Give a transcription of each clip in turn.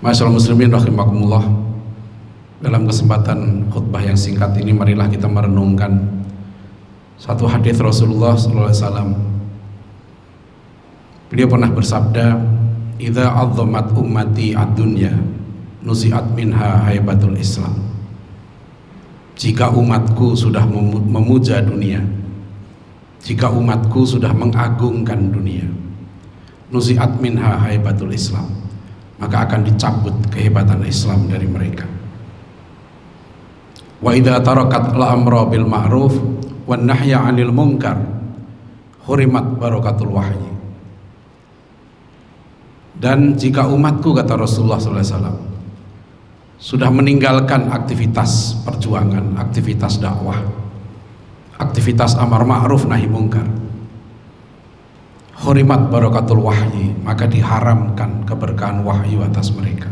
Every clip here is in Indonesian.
Masyaallah muslimin rahimakumullah. Dalam kesempatan khutbah yang singkat ini, marilah kita merenungkan satu hadis Rasulullah SAW. Beliau pernah bersabda, "Idza 'azzamat ummati ad-dunya, nuzi'at minha haibatul Islam." Jika umatku sudah memuja dunia, jika umatku sudah mengagungkan dunia, nuzi'at minha haibatul Islam, maka akan dicabut kehebatan Islam dari mereka. Wa idza tarakat al-amra bil ma'ruf wan nahya 'anil munkar hurimat barakatul wahyi. Dan jika umatku, kata Rasulullah SAW, sudah meninggalkan aktivitas perjuangan, aktivitas dakwah, aktivitas amar ma'ruf nahi munkar, hurimat barakatul wahyi, maka diharamkan keberkahan wahyu atas mereka.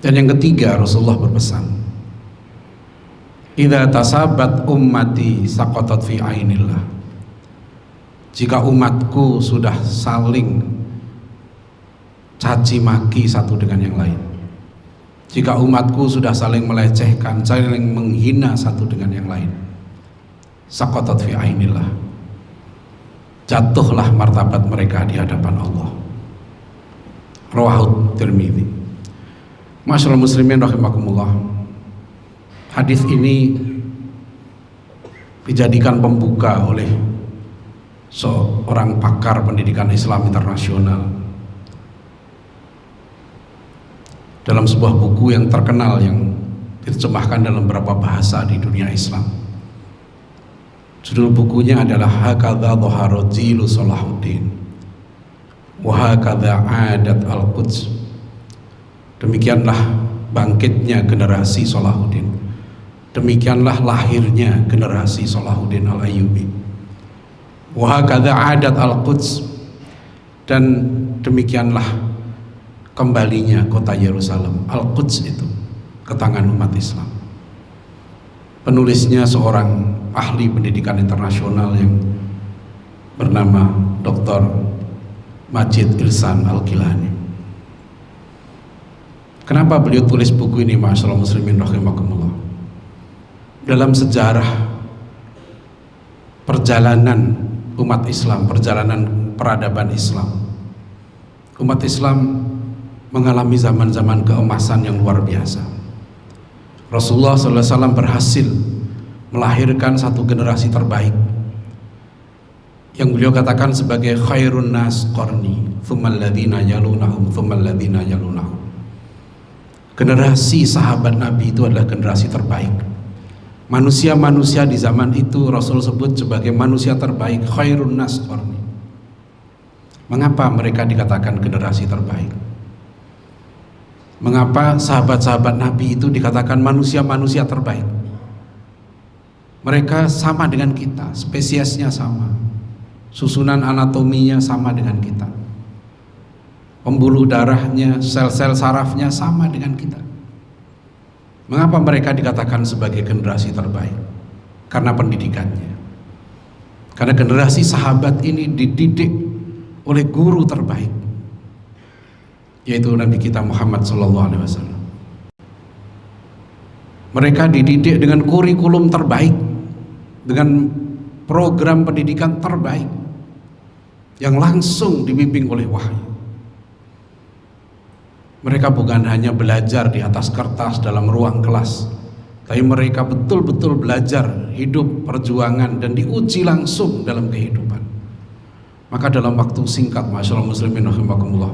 Dan yang ketiga, Rasulullah berpesan, idza tasabat ummati saqatat fi ainillah. Jika umatku sudah saling caci maki satu dengan yang lain, jika umatku sudah saling melecehkan, saling menghina satu dengan yang lain, saqatat fi ainillah, jatuhlah martabat mereka di hadapan Allah. Rawahu Tirmidzi. Masyaallah muslimin rahimakumullah. Hadis ini dijadikan pembuka oleh seorang pakar pendidikan Islam internasional dalam sebuah buku yang terkenal yang diterjemahkan dalam beberapa bahasa di dunia Islam. Judul bukunya adalah Hakadha dhahara jilu Salahuddin wa hakadha adat al-Quds. Demikianlah bangkitnya generasi Salahuddin, demikianlah lahirnya generasi Salahuddin al-Ayyubi. Wa hakadha adat al-Quds, dan demikianlah kembalinya kota Yerusalem, Al-Quds itu, ke tangan umat Islam. Penulisnya seorang ahli pendidikan internasional yang bernama Dr. Majid Ihsan Al-Gilani. Kenapa beliau tulis buku ini, masyaallah muslimin rahimakumullah? Dalam sejarah perjalanan umat Islam, perjalanan peradaban Islam, umat Islam mengalami zaman-zaman keemasan yang luar biasa. Rasulullah SAW berhasil melahirkan satu generasi terbaik yang beliau katakan sebagai khairun nas qarni tsummal ladzina yalunahum tsummal ladzina yalunahum. Generasi sahabat Nabi itu adalah generasi terbaik. Manusia-manusia di zaman itu Rasul sebut sebagai manusia terbaik, khairun nas qarni. Mengapa mereka dikatakan generasi terbaik? Mengapa sahabat-sahabat Nabi itu dikatakan manusia-manusia terbaik? Mereka sama dengan kita, spesiesnya sama, susunan anatominya sama dengan kita, pembuluh darahnya, sel-sel sarafnya sama dengan kita. Mengapa mereka dikatakan sebagai generasi terbaik? Karena pendidikannya. Karena generasi sahabat ini dididik oleh guru terbaik, yaitu Nabi kita Muhammad SAW. Mereka dididik dengan kurikulum terbaik, dengan program pendidikan terbaik yang langsung dibimbing oleh wahyu. Mereka bukan hanya belajar di atas kertas dalam ruang kelas, tapi mereka betul-betul belajar hidup perjuangan dan diuji langsung dalam kehidupan. Maka dalam waktu singkat, masyaallah muslimin rahimakumullah,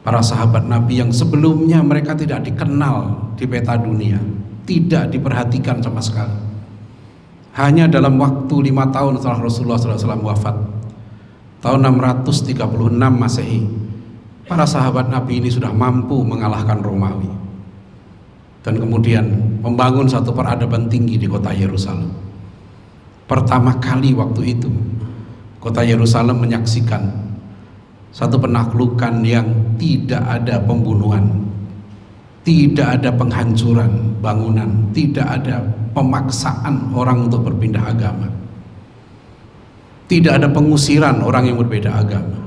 para sahabat Nabi yang sebelumnya mereka tidak dikenal di peta dunia, tidak diperhatikan sama sekali, hanya dalam waktu 5 tahun setelah Rasulullah SAW wafat, tahun 636 Masehi, para sahabat Nabi ini sudah mampu mengalahkan Romawi dan kemudian membangun satu peradaban tinggi di kota Yerusalem. Pertama kali waktu itu kota Yerusalem menyaksikan satu penaklukan yang tidak ada pembunuhan, tidak ada penghancuran bangunan, tidak ada pemaksaan orang untuk berpindah agama, tidak ada pengusiran orang yang berbeda agama.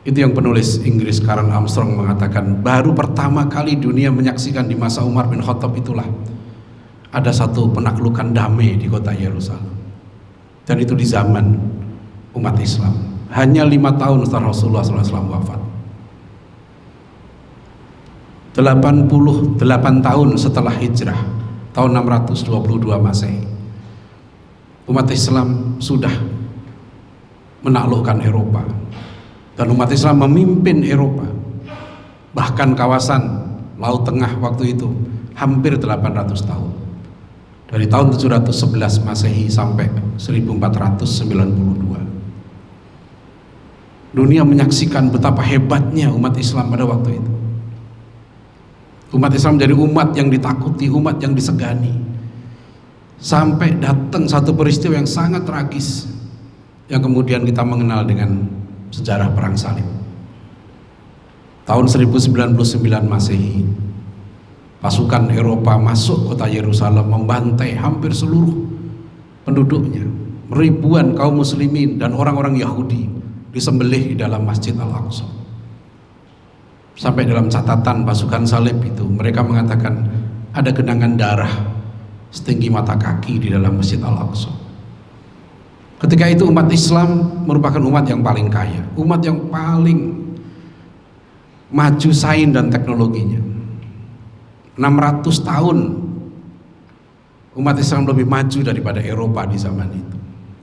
Itu yang penulis Inggris Karen Armstrong mengatakan, baru pertama kali dunia menyaksikan di masa Umar bin Khattab itulah ada satu penaklukan damai di kota Yerusalem, dan itu di zaman umat Islam, hanya 5 tahun setelah Rasulullah SAW wafat. 88 tahun setelah hijrah, tahun 622 Masehi, umat Islam sudah menaklukkan Eropa, dan umat Islam memimpin Eropa, bahkan kawasan Laut Tengah waktu itu hampir 800 tahun, dari tahun 711 Masehi sampai 1492. Dunia menyaksikan betapa hebatnya umat Islam pada waktu itu. Umat Islam menjadi umat yang ditakuti, umat yang disegani, sampai datang satu peristiwa yang sangat tragis yang kemudian kita mengenal dengan sejarah Perang Salib. Tahun 1099 Masehi, pasukan Eropa masuk kota Yerusalem, membantai hampir seluruh penduduknya. Ribuan kaum muslimin dan orang-orang Yahudi disembelih di dalam Masjid Al-Aqsa. Sampai dalam catatan pasukan salib itu, mereka mengatakan ada genangan darah setinggi mata kaki di dalam Masjid Al-Aqsa. Ketika itu umat Islam merupakan umat yang paling kaya, umat yang paling maju sains dan teknologinya. 600 tahun umat Islam lebih maju daripada Eropa di zaman itu.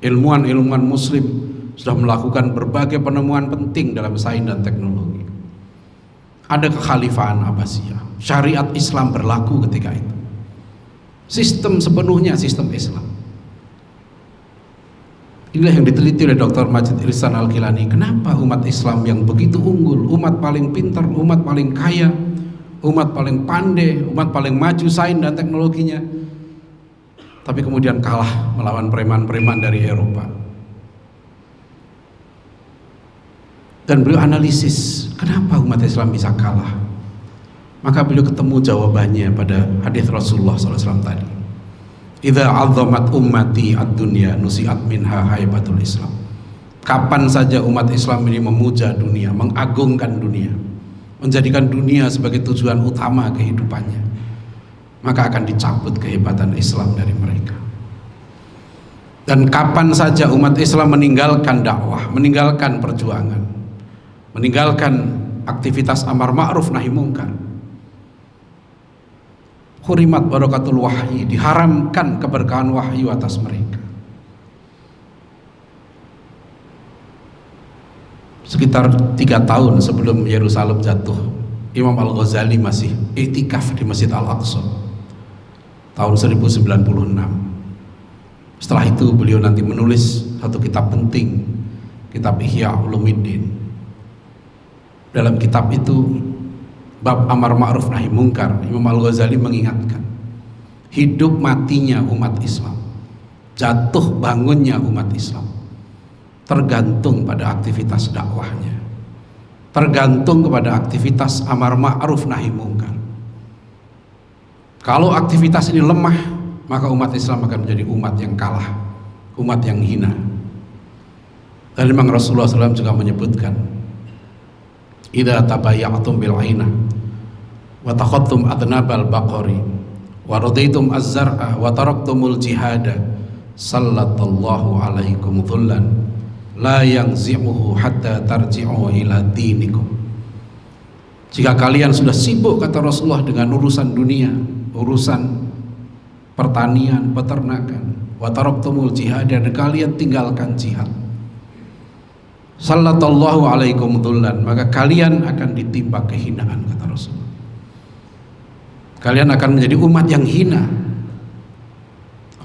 Ilmuwan-ilmuwan muslim sudah melakukan berbagai penemuan penting dalam sains dan teknologi. Ada kekhalifahan Abbasiyah, syariat Islam berlaku ketika itu. Sistem sepenuhnya sistem Islam. Inilah yang diteliti oleh Dr. Majid Ihsan Al-Kilani. Kenapa umat Islam yang begitu unggul, umat paling pintar, umat paling kaya, umat paling pandai, umat paling maju sains dan teknologinya, tapi kemudian kalah melawan preman-preman dari Eropa? Dan beliau analisis kenapa umat Islam bisa kalah. Maka beliau ketemu jawabannya pada hadis Rasulullah SAW tadi. Idza 'azzamat ummati ad-dunya nusiat minha haibatul Islam. Kapan saja umat Islam ini memuja dunia, mengagungkan dunia, menjadikan dunia sebagai tujuan utama kehidupannya, maka akan dicabut kehebatan Islam dari mereka. Dan kapan saja umat Islam meninggalkan dakwah, meninggalkan perjuangan, meninggalkan aktivitas amar ma'ruf nahi mungkar, hurimat barakatul wahyi, diharamkan keberkahan wahyu atas mereka. Sekitar 3 tahun sebelum Yerusalem jatuh, Imam Al-Ghazali masih iktikaf di Masjid Al-Aqsa tahun 1096. Setelah itu beliau nanti menulis satu kitab penting, kitab Ihya Ulumuddin. Dalam kitab itu, bab amar ma'ruf nahi mungkar, Imam Al-Ghazali mengingatkan hidup matinya umat Islam, jatuh bangunnya umat Islam tergantung pada aktivitas dakwahnya, tergantung kepada aktivitas amar ma'ruf nahi mungkar. Kalau aktivitas ini lemah, maka umat Islam akan menjadi umat yang kalah, umat yang hina. Dan memang Rasulullah SAW juga menyebutkan, idza tabayya'tum bil 'ainah wa takhadtum adnabal baqari wa radaitum az-zar'a wa taraktumul jihada sallallahu alaikum dhullan la yanzi'uhu hatta tarji'u ila dinikum. Jika kalian sudah sibuk, kata Rasulullah, dengan urusan dunia, urusan pertanian, peternakan, wa taraktumul jihada, dan kalian tinggalkan jihad, sallallahu alaikum dhullan, maka kalian akan ditimpa kehinaan, kata Rasulullah. Kalian akan menjadi umat yang hina.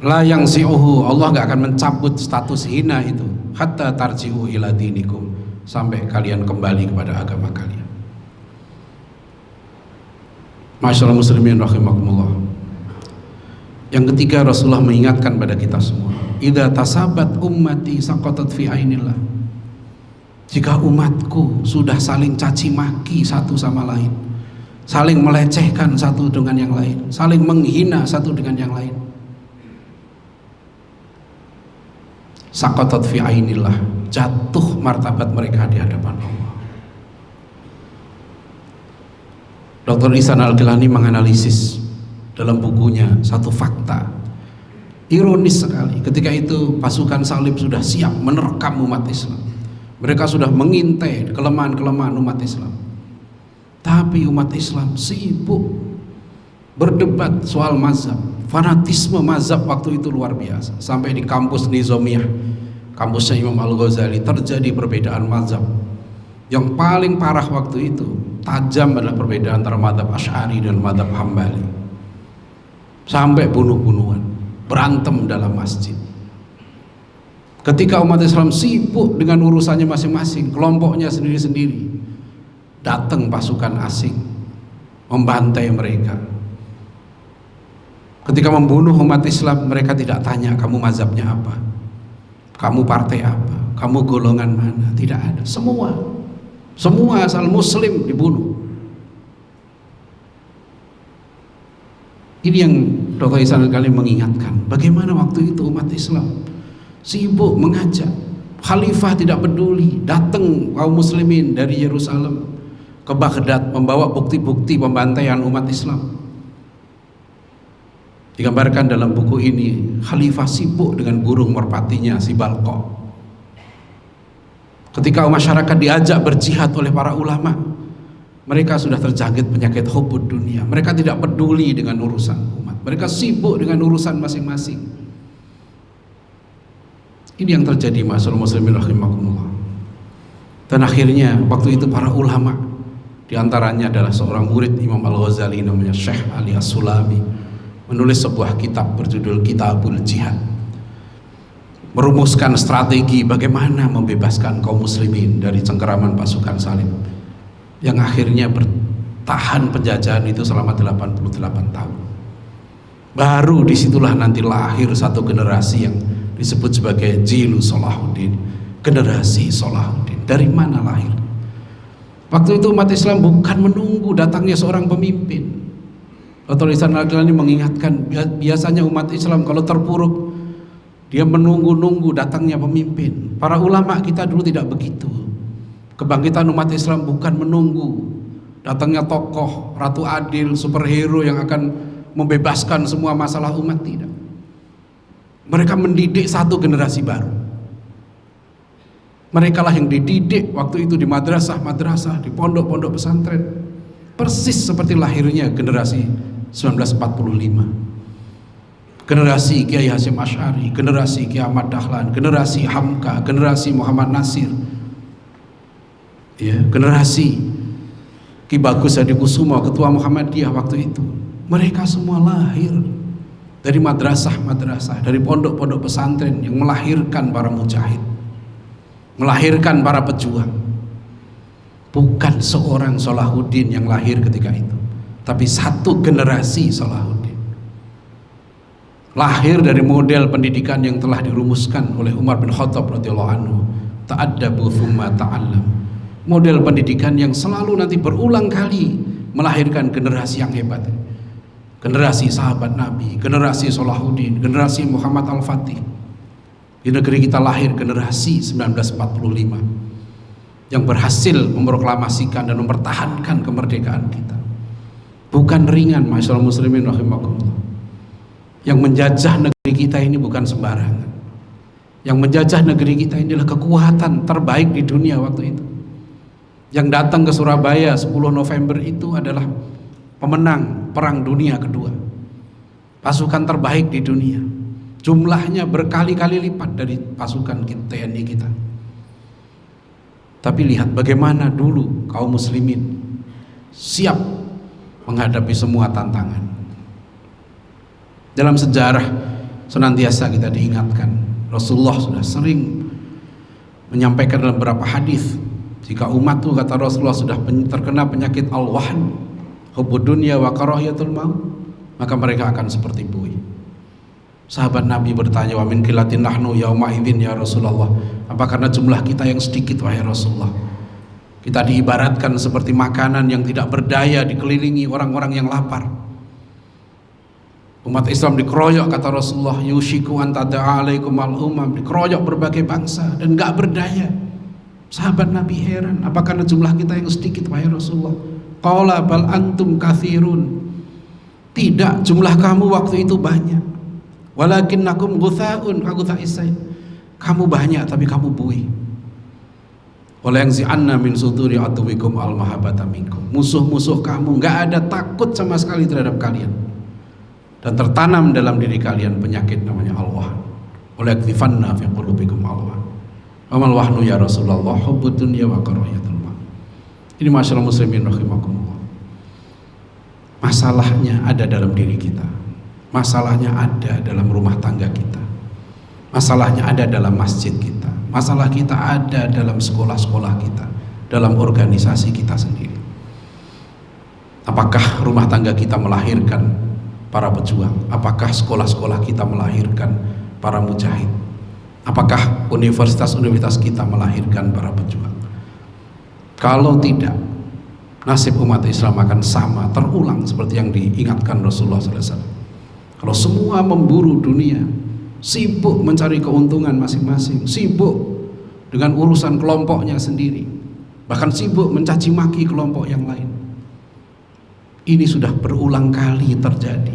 La yanzi'uhu, Allah gak akan mencabut status hina itu, hatta tarji'u ila dinikum, sampai kalian kembali kepada agama kalian. Masyaallah muslimin rahimakumullah. Yang ketiga, Rasulullah mengingatkan pada kita semua, idza tasabat ummati saqatat fi ainillah. Jika umatku sudah saling caci maki satu sama lain, saling melecehkan satu dengan yang lain, saling menghina satu dengan yang lain, saqatat fi ainillah, jatuh martabat mereka di hadapan Allah. Dr. Ihsan Al-Gilani menganalisis dalam bukunya satu fakta ironis sekali. Ketika itu pasukan salib sudah siap menerkam umat Islam, mereka sudah mengintai kelemahan-kelemahan umat Islam, tapi umat Islam sibuk berdebat soal mazhab. Fanatisme mazhab waktu itu luar biasa. Sampai di kampus Nizamiyah, kampusnya Imam Al-Ghazali, terjadi perbedaan mazhab. Yang paling parah waktu itu tajam adalah perbedaan antara mazhab Asy'ari dan mazhab Hambali. Sampai bunuh-bunuhan, berantem dalam masjid. Ketika umat Islam sibuk dengan urusannya masing-masing, kelompoknya sendiri-sendiri, datang pasukan asing membantai mereka. Ketika membunuh umat Islam, mereka tidak tanya kamu mazhabnya apa, kamu partai apa, kamu golongan mana, tidak ada. Semua asal muslim dibunuh. Ini yang Dr. Ihsan Al-Gilani mengingatkan, bagaimana waktu itu umat Islam sibuk mengajak, khalifah tidak peduli, datang kaum muslimin dari Yerusalem ke Baghdad membawa bukti-bukti pembantaian umat Islam. Digambarkan dalam buku ini, khalifah sibuk dengan burung merpatinya si Balqa. Ketika masyarakat diajak berjihad oleh para ulama, mereka sudah terjangkit penyakit hubbud dunia. Mereka tidak peduli dengan urusan umat, mereka sibuk dengan urusan masing-masing. Ini yang terjadi ma'asyiral muslimin rahimakumullah. Dan akhirnya waktu itu para ulama, diantaranya adalah seorang murid Imam Al-Ghazali namanya Syekh Ali As-Sulami, menulis sebuah kitab berjudul Kitabul Jihad, merumuskan strategi bagaimana membebaskan kaum muslimin dari cengkeraman pasukan salib yang akhirnya bertahan penjajahan itu selama 88 tahun. Baru disitulah nanti lahir satu generasi yang disebut sebagai Jilu Salahuddin, generasi Salahuddin. Dari mana lahir? Waktu itu umat Islam bukan menunggu datangnya seorang pemimpin. Dr. Ihsan Al-Gilani mengingatkan, biasanya umat Islam kalau terpuruk dia menunggu-nunggu datangnya pemimpin. Para ulama kita dulu tidak begitu. Kebangkitan umat Islam bukan menunggu datangnya tokoh ratu adil, superhero yang akan membebaskan semua masalah umat, tidak. Mereka mendidik satu generasi baru. Mereka lah yang dididik waktu itu di madrasah-madrasah, di pondok-pondok pesantren, persis seperti lahirnya generasi 1945, generasi Kiai Hasyim Asy'ari, generasi Kiai Ahmad Dahlan, generasi Hamka, generasi Muhammad Nasir, ya, generasi Ki Bagus Hadikusuma, ketua Muhammadiyah waktu itu. Mereka semua lahir dari madrasah-madrasah, dari pondok-pondok pesantren yang melahirkan para mujahid, melahirkan para pejuang. Bukan seorang Salahuddin yang lahir ketika itu, tapi satu generasi Salahuddin lahir dari model pendidikan yang telah dirumuskan oleh Umar bin Khattab radhiyallahu anhu, ta'addabu tsumma ta'allam. Model pendidikan yang selalu nanti berulang kali melahirkan generasi yang hebat, generasi sahabat Nabi, generasi Salahuddin, generasi Muhammad Al-Fatih. Di negeri kita lahir generasi 1945 yang berhasil memproklamasikan dan mempertahankan kemerdekaan kita. Bukan ringan, ma'asyiral muslimin rahimakumullah. Yang menjajah negeri kita ini bukan sembarangan. Yang menjajah negeri kita ini adalah kekuatan terbaik di dunia waktu itu. Yang datang ke Surabaya 10 November itu adalah pemenang Perang Dunia Kedua, pasukan terbaik di dunia. Jumlahnya berkali-kali lipat dari pasukan TNI kita. Tapi lihat bagaimana dulu kaum muslimin siap menghadapi semua tantangan. Dalam sejarah senantiasa kita diingatkan, Rasulullah sudah sering menyampaikan dalam beberapa hadis, jika umatku, kata Rasulullah, sudah terkena penyakit al-wahn, hubbud dunya wa karahiyatul maut, maka mereka akan seperti buih. Sahabat Nabi bertanya, wa min qillatin nahnu yauma idzin ya Rasulullah, apa karena jumlah kita yang sedikit wahai Rasulullah, kita diibaratkan seperti makanan yang tidak berdaya dikelilingi orang-orang yang lapar. Umat Islam dikeroyok, kata Rasulullah, yushiku an tada'a alaikum al-umam, dikeroyok berbagai bangsa dan gak berdaya. Sahabat Nabi heran, apa karena jumlah kita yang sedikit wahai Rasulullah? Qala bal antum katsirun. Tidak, jumlah kamu waktu itu banyak. Walakinnakum ghutha'un kagutha'is sayl. Kamu banyak tapi kamu buih. Wala yanzi'anna min suduri aduwikum al-mahabbata minkum. Musuh-musuh kamu enggak ada takut sama sekali terhadap kalian. Dan tertanam dalam diri kalian penyakit namanya al-wahn. Wala yakdzifanna fi qulubikum al-wahn. Amal wahnu ya Rasulullah hubbud dunya wa karahiyatul maut. Ini masyaallah muslimin rahimakumullah. Masalahnya ada dalam diri kita. Masalahnya ada dalam rumah tangga kita. Masalahnya ada dalam masjid kita. Masalah kita ada dalam sekolah-sekolah kita, dalam organisasi kita sendiri. Apakah rumah tangga kita melahirkan para pejuang? Apakah sekolah-sekolah kita melahirkan para mujahid? Apakah universitas-universitas kita melahirkan para pejuang? Kalau tidak, nasib umat Islam akan sama, terulang seperti yang diingatkan Rasulullah SAW. Kalau semua memburu dunia, sibuk mencari keuntungan masing-masing, sibuk dengan urusan kelompoknya sendiri, bahkan sibuk mencaci maki kelompok yang lain. Ini sudah berulang kali terjadi.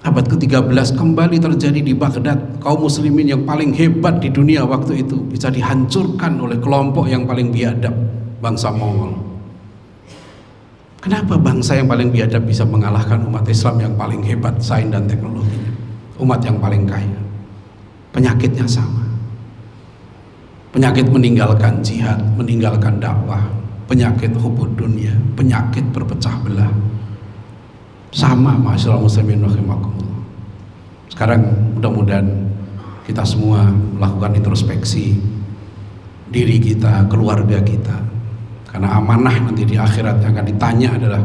Abad ke-13 kembali terjadi di Baghdad. Kaum muslimin yang paling hebat di dunia waktu itu bisa dihancurkan oleh kelompok yang paling biadab, bangsa Mongol. Kenapa bangsa yang paling biadab bisa mengalahkan umat Islam yang paling hebat sains dan teknologinya, umat yang paling kaya? Penyakitnya sama. Penyakit meninggalkan jihad, meninggalkan dakwah, penyakit hubud dunia, penyakit berpecah belah. Sama masyaallah muslimin rahimakumullah. Sekarang mudah-mudahan kita semua melakukan introspeksi diri kita, keluarga kita. Karena amanah nanti di akhirat yang akan ditanya adalah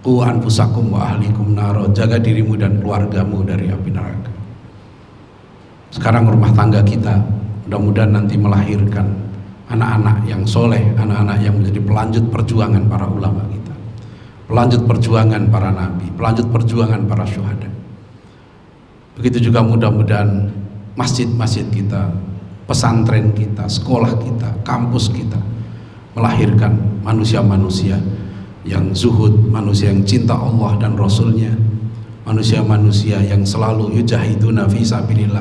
qu anfusakum wa ahlikum naro, jaga dirimu dan keluargamu dari api neraka. Sekarang rumah tangga kita mudah-mudahan nanti melahirkan anak-anak yang soleh, anak-anak yang menjadi pelanjut perjuangan para ulama kita, pelanjut perjuangan para nabi, pelanjut perjuangan para syuhada. Begitu juga mudah-mudahan masjid-masjid kita, pesantren kita, sekolah kita, kampus kita melahirkan manusia-manusia yang zuhud, manusia yang cinta Allah dan Rasulnya, manusia-manusia yang selalu yujahiduna fi sabilillah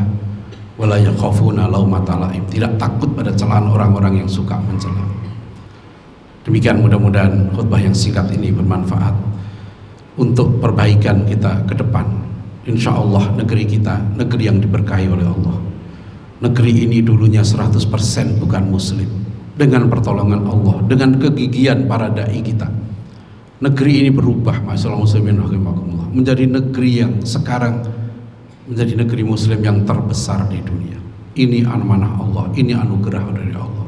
wala yakhafuna laumata laim, tidak takut pada celaan orang-orang yang suka mencela. Demikian mudah-mudahan khutbah yang singkat ini bermanfaat untuk perbaikan kita ke depan. Insya Allah negeri kita negeri yang diberkahi oleh Allah. Negeri ini dulunya 100% bukan muslim. Dengan pertolongan Allah, dengan kegigihan para dai kita, negeri ini berubah masyaallah muslimin rahimakumullah, menjadi negeri yang sekarang menjadi negeri muslim yang terbesar di dunia. Ini amanah Allah, ini anugerah dari Allah.